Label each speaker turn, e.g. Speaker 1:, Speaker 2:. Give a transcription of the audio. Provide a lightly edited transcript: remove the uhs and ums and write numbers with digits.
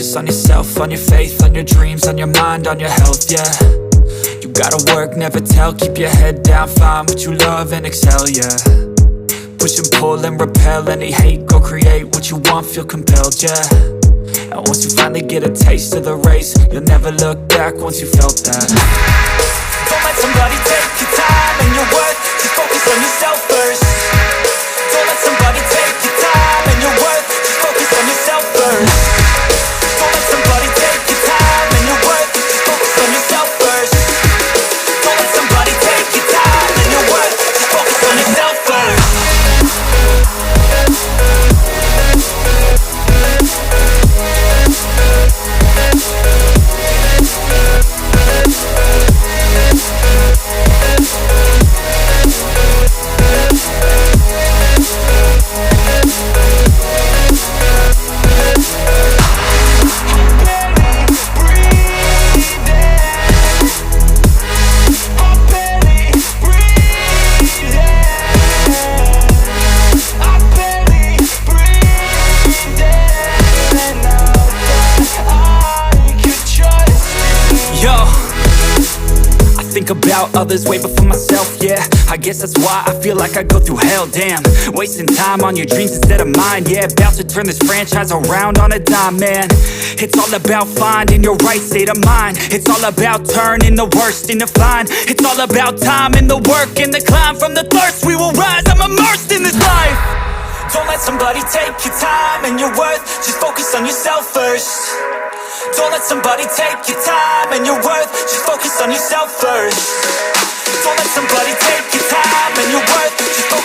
Speaker 1: focus on yourself, on your faith, on your dreams, on your mind, on your health, yeah. You gotta work, never tell, keep your head down, find what you love and excel, yeah. Push and pull and repel any hate, go create what you want, feel compelled, yeah. And once you finally get a taste of the race, you'll never look back once you felt that. Don't let somebody take your time and your worth, just focus on yourself first. Don't let somebody take your time and your worth, just focus on yourself first. Don't let somebody take your time and your worth, just focus on yourself first. Don't let somebody take your time and your worth, just focus on yourself first. About others way before myself, yeah. I guess that's why I feel like I go through hell, damn. Wasting time on your dreams instead of mine, yeah. About to turn this franchise around on a dime, man. It's all about finding your right state of mind. It's all about turning the worst into fine. It's all about time and the work and the climb. From the thirst we will rise, I'm immersed in this life. Don't let somebody take your time and your worth, just focus on yourself first. Don't let somebody take your time and your worth, just focus on yourself first. Don't let somebody take your time and your worth, just focus